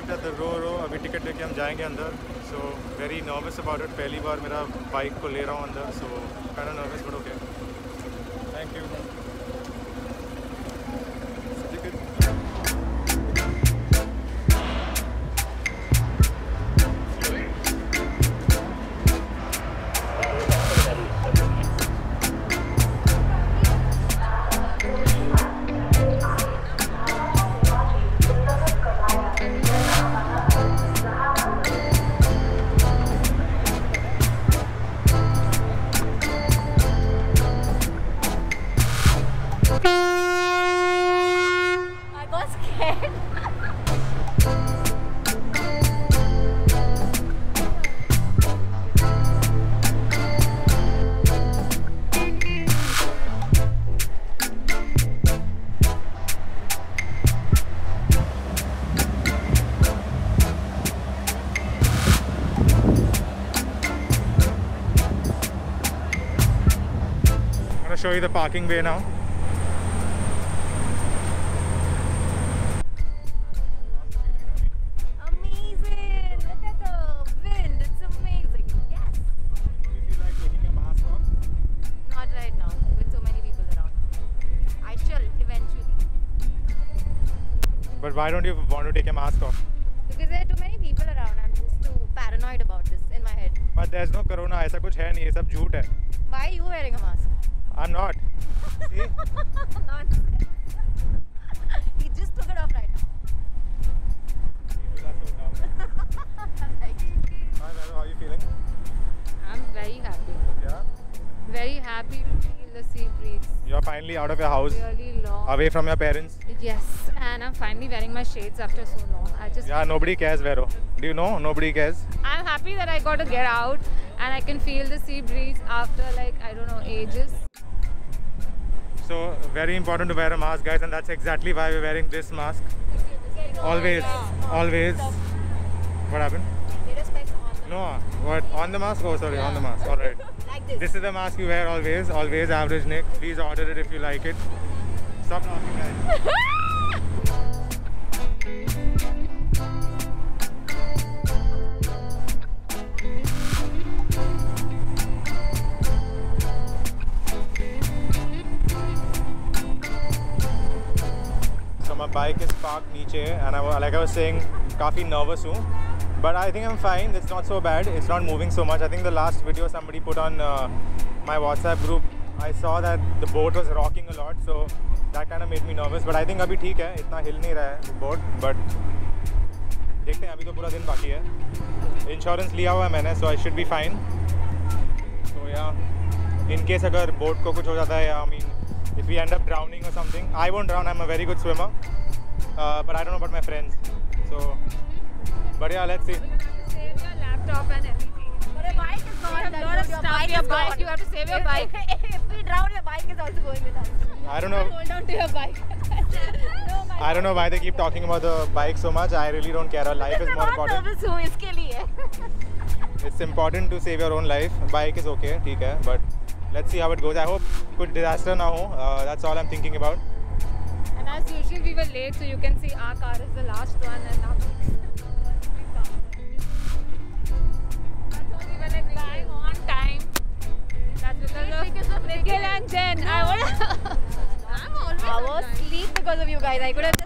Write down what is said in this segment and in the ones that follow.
arrived at the रो अभी ticket लेके हम जाएंगे अंदर. So very nervous about it. पहली बार मेरा बाइक को ले रहा हूँ अंदर. So kind of nervous but okay. Thank you. Show you the parking bay now. Amazing! Look at the wind. It's amazing. Yes. Do you feel like taking your mask off? Not right now. With so many people around. I shall eventually. But why don't you want to take your mask off? Because there are too many people around. I'm just too paranoid about this in my head. But there's no corona. ऐसा कुछ है नहीं. ये सब झूठ है. Why are you wearing a mask? I'm not. See? Nonsense. He just took it off right now. People are so dumb. Right. Hi, Vero, how are you feeling? I'm very happy. Yeah? Very happy to feel the sea breeze. You're finally out of your house, Really long. away from your parents. Yes, and I'm finally wearing my shades after so long. Yeah, nobody cares, Vero. Do you know? Nobody cares. I'm happy that I got to get out and I can feel the sea breeze after like, I don't know, ages. So, very important to wear a mask, guys, and that's exactly why we're wearing this mask. Always. Always. What happened? No, what? On the mask? Oh, sorry, on the mask. Alright. Like this. This is the mask you wear always. Always average Nick. Please order it if you like it. Stop laughing, guys. So my bike is parked नीचे and like I was saying, काफ़ी nervous हूँ. But I think I'm fine. It's not so bad. It's not moving so much. I think the last video somebody put on my WhatsApp group, I saw that the boat was rocking a lot. So that kind of made me nervous. But I think अभी ठीक है. इतना हिल नहीं रहा है boat. But देखते हैं. अभी तो पूरा दिन बाकी है. Insurance लिया हुआ है मैंने, so I should be fine. So yeah, in case अगर boat को कुछ हो जाता है या I mean, if we end up drowning or something, I won't drown. I'm a very good swimmer. But I don't know about my friends. So. But yeah, let's see. You have to save your laptop and everything. But a bike is gone. You have a lot of stuff. Your bike. You have to save your bike. If we drown, your bike is also going with us. I don't know. Hold on to your bike. I don't know why they keep talking about the bike so much. I really don't care. Our life is more important. मैं nervous हूँ इसके लिए. It's important to save your own life. Bike is okay, ठीक है. But let's see how it goes. I hope कुछ disaster ना हो. That's all I'm thinking about. And as usual, we were late, so you can see our car is the last one, and now. We were like bang on time. That's because of Nikhil and Jen. I'm always I was asleep because of you guys. I could have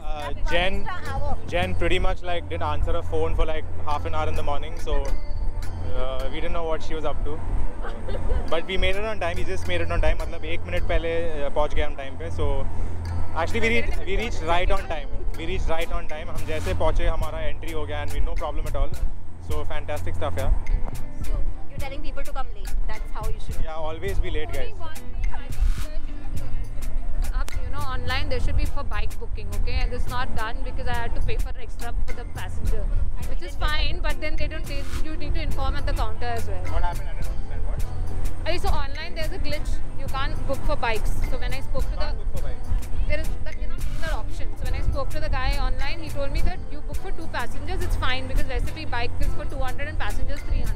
just Jen pretty much like didn't answer her phone for like half an hour in the morning, so we didn't know what she was up to. But we made it on time. We just made it on time. मतलब 1 minute पहले पहुंच गए हम time पे. So actually we reached right on time. We reached right on time. हम जैसे पहुंचे हमारा entry हो गया and we no problem at all. So fantastic stuff, yeah. So you're telling people to come late. That's how you should. Yeah, always be late, guys. Online there should be for bike booking, okay, and it's not done because I had to pay for extra for the passenger, which is fine, but then you need to inform at the counter as well. What happened? I don't understand what. So online there's a glitch, you can't book for bikes. So when I spoke to Can't book for bike. there is that you're not getting that option. So when I spoke to the guy online, he told me that you book for 2 passengers, it's fine because recipe bike is for 200 and passengers 300.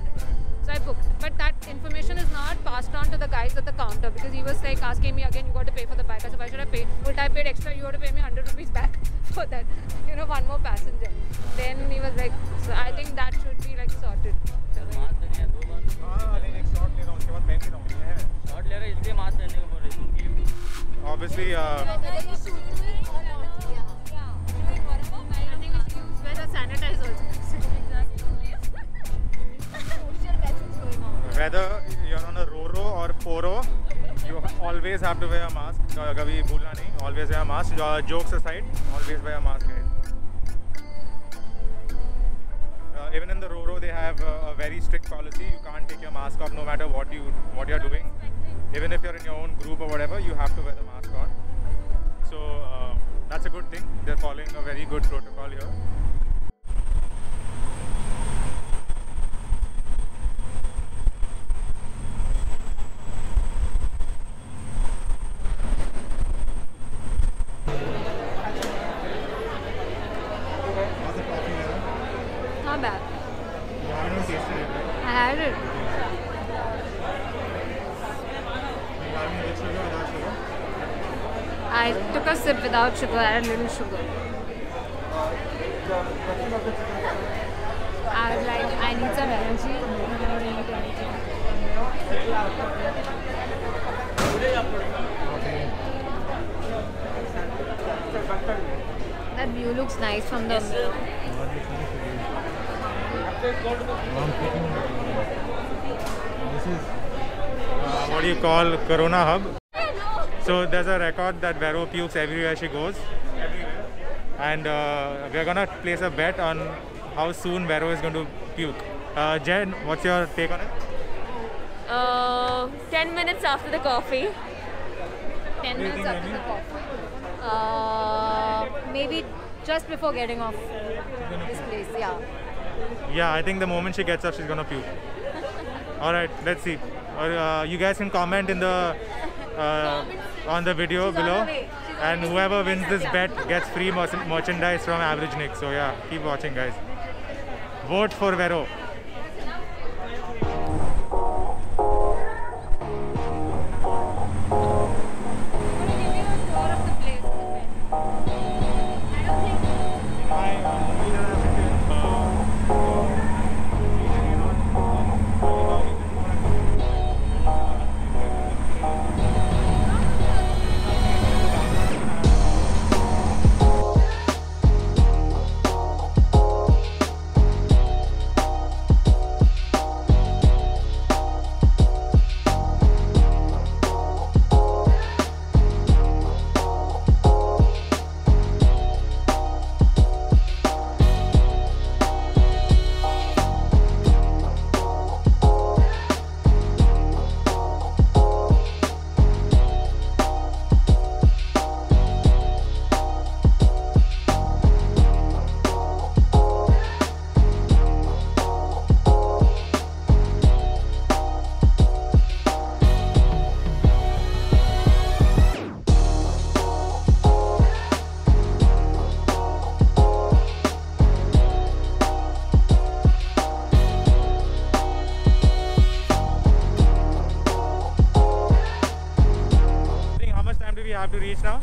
So I booked, but that information is not passed on to the guys at the counter because he was like asking me again, you got to pay for the bike. I said, why should I pay? Well, I paid extra, you got to pay me 100 rupees back for that, you know, one more passenger. Then he was like, so I think that should be like sorted. Obviously, I think we should use where the sanitizer also. whether you're on a Roro or Poro, you always have to wear a mask. Kabhi bhulna nahi, always wear a mask. Jokes aside, always wear a mask, guys. Even in the Roro, they have a very strict policy. You can't take your mask off no matter what you're doing. Even if you're in your own group or whatever, you have to wear the mask on. So that's a good thing. They're following a very good protocol here. Not bad. You haven't tasted it, right? I had it. You having with sugar or without sugar? I took a sip without sugar, I had a little sugar. I was like, I need some energy. I don't need energy. That view looks nice from the mirror. This is what do you call Corona Hub. So there's a record that Vero pukes everywhere she goes. Everywhere. And we're gonna place a bet on how soon Vero is going to puke. Jen, what's your take on it? 10 minutes after the coffee. 10 minutes think, after Amy? the coffee. Maybe just before getting off this place, yeah. Yeah, I think the moment she gets up, she's gonna puke. All right, let's see. Or you guys can comment in the on the video She's on below, her way. She's on and her way. whoever wins this bet gets free merchandise from Average Nick. So yeah, keep watching, guys. Vote for Vero. Have to reach now?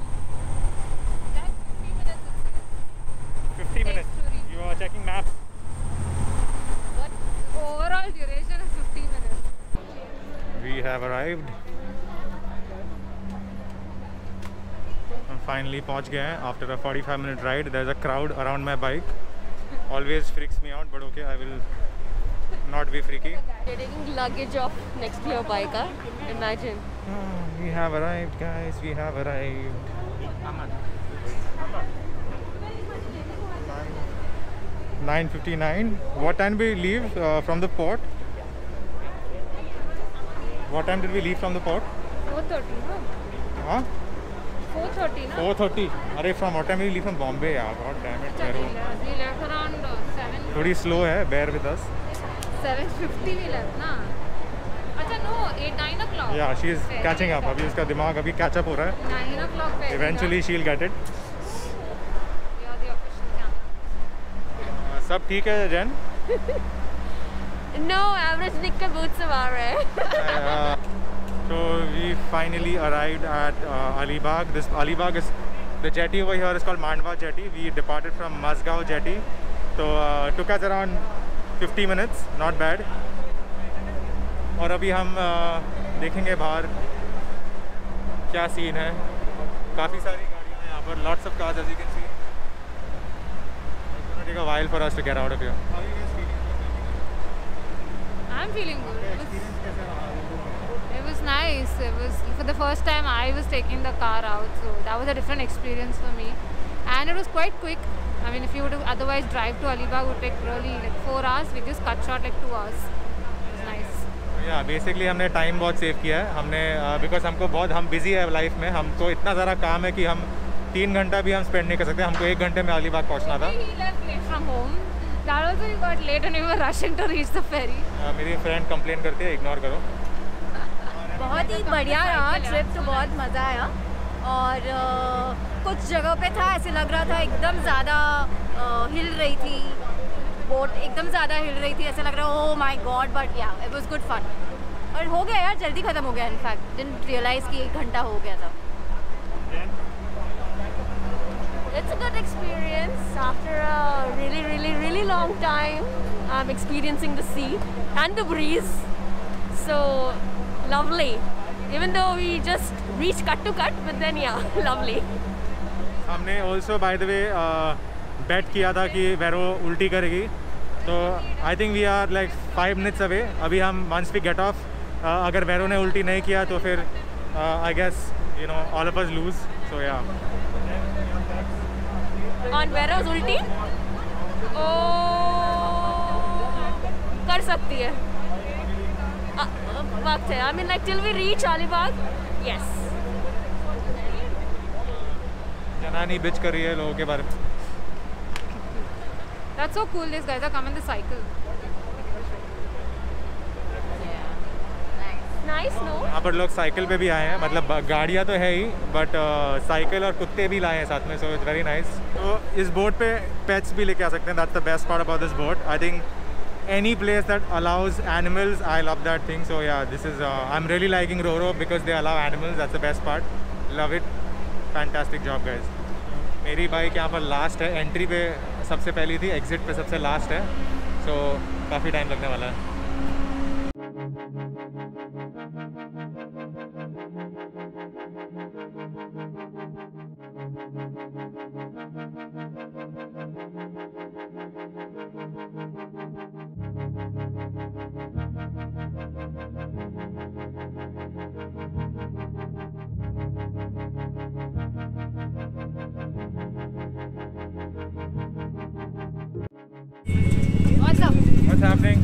50 minutes. You are checking maps. But overall duration is 15 minutes. We have arrived. हम finally पहुंच गए हैं after a 45-minute ride. There's a crowd around my bike. Always freaks me out, but okay, I will not be freaky. You're taking luggage off next to your bike, huh? Imagine. We have arrived, guys. We have arrived. 9:59. What time did we leave from the port? What time did we leave from the port? 4:30, no? Huh? 4:30, no? 4:30. Arey, from what time did we leave from Bombay? Yeah, god damn it. Vero. We left around 7. थोड़ी slow है. Bear with us. 7:50 we left, na? अच्छा, no, 9 o'clock. Yeah, she is catching up. अभी उसका दिमाग अभी catch up हो रहा है. 9 o'clock. Eventually she'll get it. You're the official camera. सब ठीक है, Jen? No, average Nick ka boot sawar hai. So we finally arrived at Alibag. This Alibag is The jetty over here is called Mandwa Jetty. We departed from Mazgaon Jetty. So took us around 50 minutes, not bad. और अभी हम देखेंगे बाहर क्या scene है. काफ़ी सारी गाड़ियाँ हैं यहाँ पर. Lots of cars as you can see. It's gonna take a while for us to get out of here. How are you guys feeling? I'm feeling good. It was nice. It was for the first time I was taking the car out, so that was a different experience for me. And it was quite quick. I mean, if you would have otherwise drive to Alibag, it would take really like 4 hours. We just cut short like 2 hours. It was nice. या basically हमने time बहुत save किया है. हमने because हमको बहुत हम busy है लाइफ में. हमको इतना ज़्यादा काम है कि हम 3 घंटा भी हम स्पेंड नहीं कर सकते. हमको 1 घंटे में अलीबाग पहुंचना था. He left late from home. That also we got late and we were rushing to reach the ferry. मेरी फ्रेंड कंप्लेन करती है, इग्नोर करो. बहुत ही बढ़िया रहा ट्रिप. तो बहुत मज़ा आया. और कुछ जगह पे था ऐसे लग रहा था एकदम ज़्यादा हिल रही थी बोट. एकदम ज़्यादा हिल रही थी. ऐसे लग रहा है ओह माय गॉड. बट या इट वाज गुड फन. और हो गया यार, जल्दी ख़त्म हो गया. इनफैक्ट डिडंट रियलाइज़ कि 1 घंटा हो गया था. It's a good experience after a really long time. I'm experiencing the sea and the breeze. So lovely. Even though we just reached cut to cut, but then yeah, lovely. हमने also by the way bet किया था कि वेरो उल्टी करेगी. तो I think we are like 5 minutes away. अभी हम once we get off, अगर वेरो ने उल्टी नहीं किया तो फिर I guess you know all of us lose. So yeah. On Vero's ulti? कर सकती है. वक्त है. I mean like till we reach Alibag, yes. जनानी बिच कर रही है लोगों के बारे में. That's so cool. These guys are coming the cycle. Nice, no? यहाँ पर लोग साइकिल पे भी आए हैं. मतलब गाड़ियाँ तो है ही बट साइकिल और कुत्ते भी लाए हैं साथ में. So it's very nice. तो इस बोट पे पेट्स भी लेके आ सकते हैं. That's the best part about this boat. I think any place that allows animals, I love that thing. So yeah, this is I'm really liking Roro because they allow animals. That's the best part. Love it. Fantastic job guys. मेरी bike यहाँ पर last है. Entry पे सबसे पहली थी, exit पे सबसे लास्ट है. सो काफ़ी टाइम लगने वाला है. What's up? What's happening?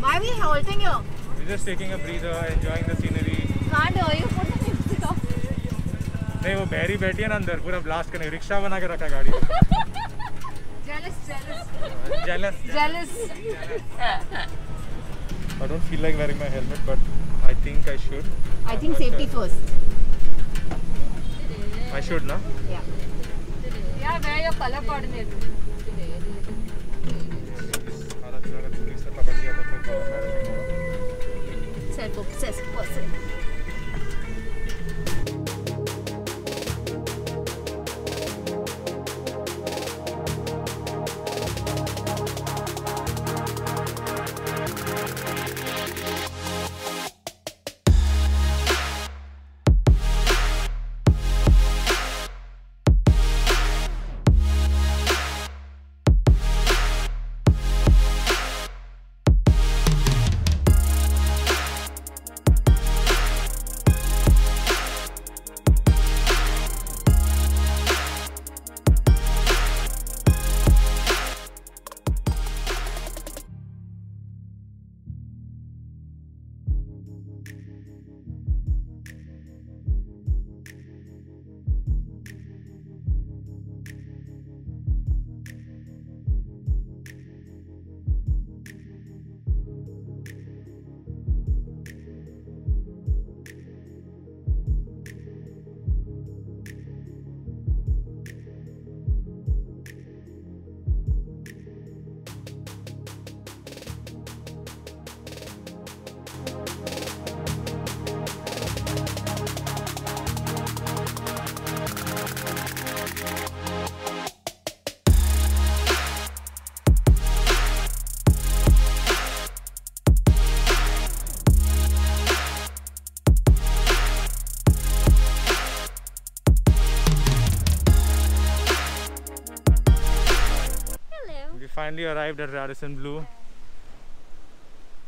Why are we halting here? We're just taking a breather, enjoying the scenery. Can't hear you. Put the music off. नहीं वो बहरी बैठी है ना अंदर, पूरा ब्लास्ट करने. रिक्शा बना के रखा गाड़ी. Jealous. I don't feel like wearing my helmet, but I think I should. I think safety first. I should, na? Yeah. Yeah, wear your color coordinator. अगर पुलिस ने पकड़ लिया तो फिर बहुत embarrassing होगा. Self-obsessed person. finally arrived at Radisson Blu.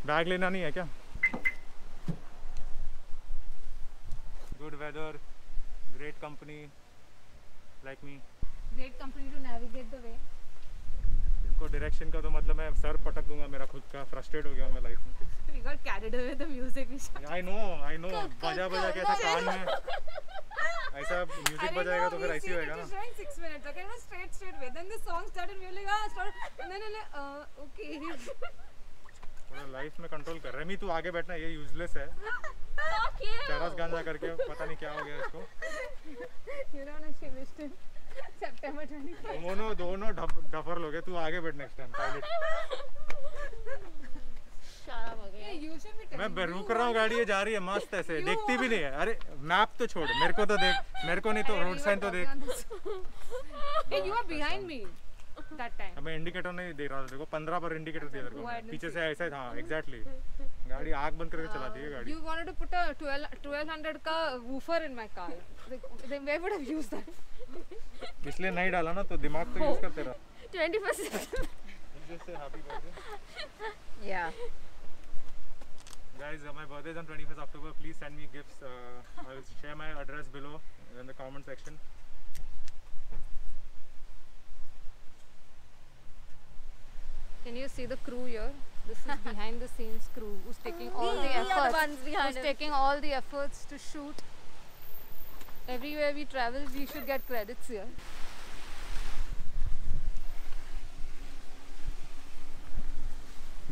Bag लेना नहीं है क्या? Good weather, great company, like me. Great company to navigate the way. इनको डायरेक्शन का तो मतलब मैं सर पटक दूंगा मेरा खुद का, फ्रस्ट्रेट हो गया मैं लाइफ में. We got carried away with the music. I know. बजा के ऐसा कान में ऐसा म्यूजिक बजाएगा तो फिर ऐसे ही होएगा ना. 6 minutes. Okay, no, straight way. Then the song started. We were like, and then okay. थोड़ा लाइफ में कंट्रोल कर. रेमी तू आगे बैठना, ये यूजलेस है. चरस गांजा करके पता नहीं क्या हो गया इसको. You know, she wished him September 23. दोनों डफर लोग हैं. तू आगे बैठ next time pilot. You should be मैं रुक रहा हूँ, गाड़ी ये जा रही है मस्त ऐसे, देखती भी नहीं है. अरे मैप तो छोड़, मेरे को तो देख, मेरे को नहीं तो रोड साइन तो देख. Hey, you are behind me that time. मैं इंडिकेटर नहीं दे रहा था, देखो 15 पर इंडिकेटर दिया तेरे को. पीछे से ऐसा था. एग्जैक्टली. गाड़ी आग बंद करके चलाती है गाड़ी. You wanted to put a 1200 का woofer in my car. Then where would have used that? इसलिए नहीं डाला ना, तो दिमाग तो यूज करते रहा. 21st. Just say happy birthday. Yeah. Guys, my birthday is on 21st October. Please send me gifts. I will share my address below in the comment section. Can you see the crew here? This is behind the scenes crew who's taking all the efforts. Who's taking all the efforts to shoot. Everywhere we travel, we should get credits here.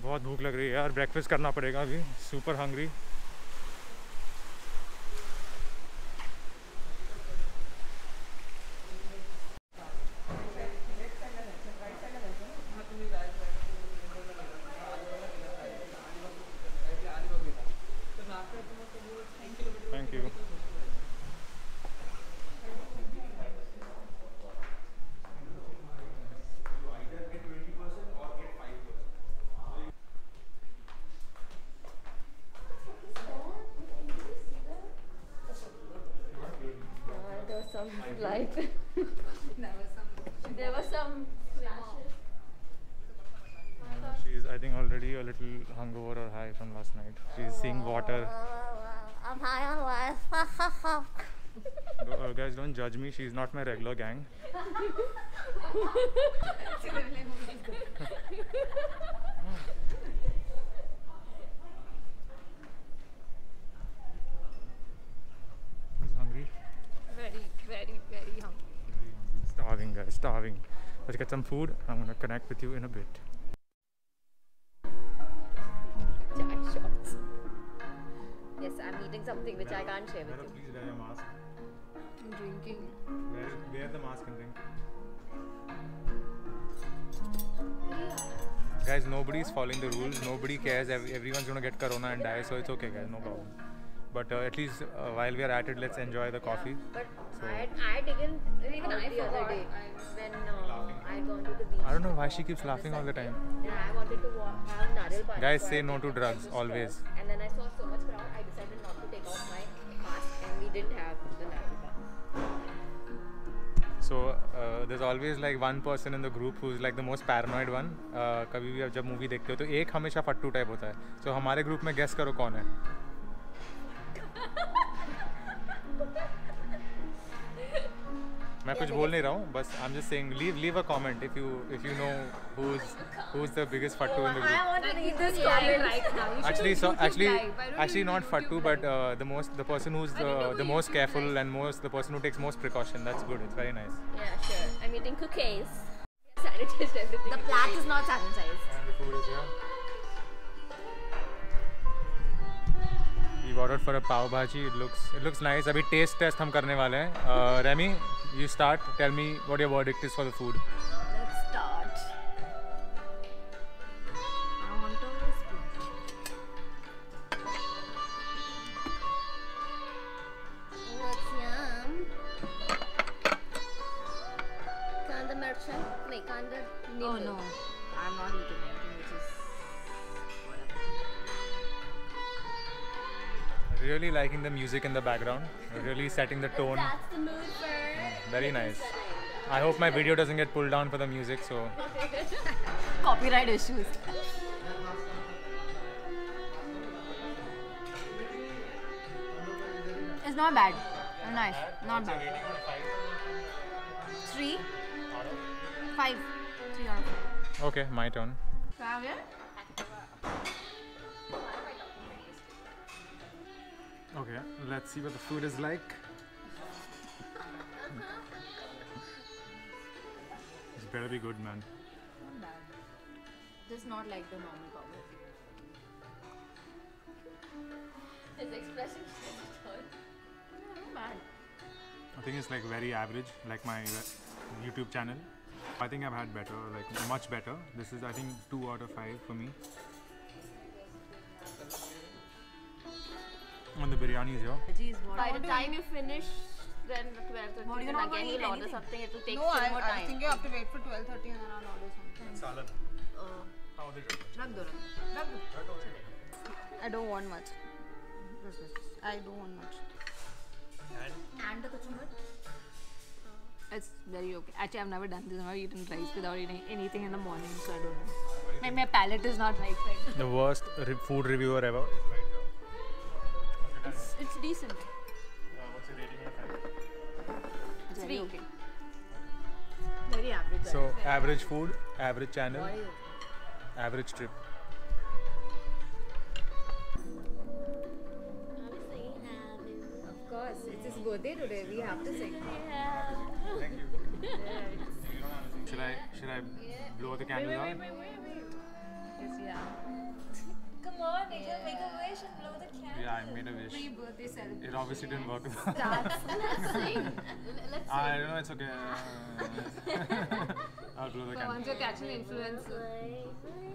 बहुत भूख लग रही है यार, breakfast करना पड़ेगा अभी. Super hungry. Thank you. Like there was some flashes. She's, I think, already a little hungover or high from last night. She's seeing water. I'm high on life. Guys, don't judge me. She's not my regular gang. Who's hungry? Very, very, very hungry. Starving, guys, starving. Let's get some food. I'm gonna connect with you in a bit. Chai shots. Yes, I'm eating something which I can't share with you. Please wear your mask. I'm drinking. Wear the mask and drink. Guys, nobody's following the rules. Nobody cares. Everyone's gonna get corona and die, so it's okay, guys. No problem. But at least while we are at it, let's enjoy the coffee. But So- I didn't Even I the other forgot. day when I gone to the beach. I don't know why she keeps laughing all the time. Yeah, I wanted to have nariyal pani. Guys, so say I no to took drugs, the always. straw. And then I saw so much crowd, I decided not to take off my mask, and we didn't have the nariyal pani. So there's always like one person in the group who's like the most paranoid one. कभी भी जब movie देखते हो तो एक हमेशा फट्टू type होता है. So हमारे ग्रुप में गेस करो कौन है. मैं कुछ बोल नहीं रहा हूँ, बस I'm just saying leave a comment if you know who's the biggest fattu in the I group. want to read this Live comment. right now. You should Actually, do YouTube live. Why don't actually you not do fattu, YouTube but live? the person who's I think do the most YouTube careful live. and the person who takes most precaution. That's good. It's very nice. Yeah, sure. I'm eating cookies. Sanitized everything. The plate is not sanitized. And the food is here. We've ordered for a pav bhaji. It looks nice. अभी taste test हम करने वाले हैं. Remy, you start. Tell me what your verdict is for the food. Let's start. I want to spoon. What's yum? Kanda mercha? No, kanda nimbu. Oh no, I'm not eating anything which is whatever. Really liking the music in the background. Really setting the tone. That's the mood for Very nice. I hope my video doesn't get pulled down for the music. So Copyright issues. It's not bad. Nice. Not bad. 3, 5. 3 out of 5. Okay, my turn. Okay, let's see what the food is like. It's better be good, man. Not bad. Just not like the normal cover. His expression is Not bad. I think it's like very average, like my YouTube channel. I think I've had better, like much better. This is, I think, 2 out of 5 for me. And the biryani is here. By the time you finish, then 12:30, What, you're then not again gonna you'll eat order anything? something. It will take No, still more I time. think you have to wait for 12:30 and then I'll order something. Salad. How are they doing? Rag do. Rag do. I don't want much. I don't want much. And the cucumber? It's very okay. Actually, I've never done this. I've never eaten rice without eating anything in the morning, so I don't know. My palate is not right. The worst food reviewer ever. It's decent. What's your rating out of 5? It's very okay. Very average. So, average food, average channel, average trip. Of course, it's his birthday today. We have to sing. Thank you. Should I blow the candle out? Yes, yeah. Come on, Nigel, make a wish and blow the candle. Yeah, I made a wish. Birthday celebration. It obviously didn't work. Let's sing. Let's I don't know, it's okay. I'll blow the candle. Once you're catching influencer.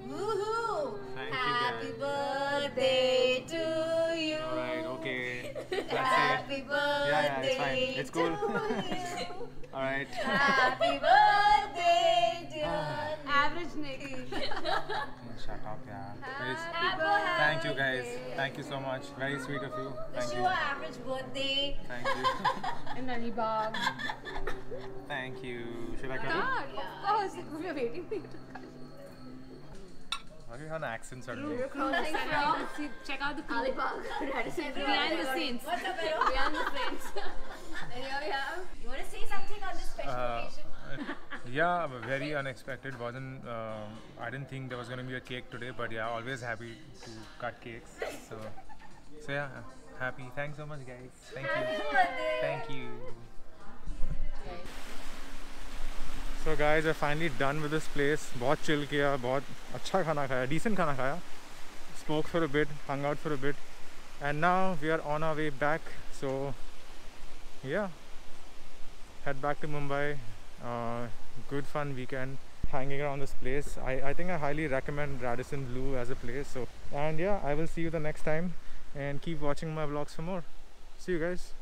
Woohoo! Thank you, Happy guys. birthday to you. Alright, okay. That's Happy it. birthday. Yeah, it's fine. It's cool. to you. Alright. Happy birthday, dear. Average Nick. Shut up, yeah. Thank you, guys. Thank you so much. Very sweet of you. Wish Thank you you. an average birthday. Thank you. In Alibag. Thank you. Should I cut it? Of course. We are waiting for you to cut. Why do you have an accent suddenly? crossing from See, check out the crew. Alibag, Radisson Blu. Behind the scenes. What's up, Vero? Behind the scenes. And here we have. You want to say something on this special occasion? Yeah, very unexpected. Wasn't I didn't think there was gonna be a cake today, but yeah, always happy to cut cakes. So yeah, happy. Thanks so much, guys. Thank you. Thank you. So guys, we're finally done with this place. बहुत chill किया, बहुत अच्छा खाना खाया, decent खाना खाया. Smoked for a bit, hung out for a bit, and now we are on our way back. So yeah, head back to Mumbai. Good fun weekend hanging around this place. I think I highly recommend Radisson Blu as a place. So, and yeah, I will see you the next time and keep watching my vlogs for more. See you guys.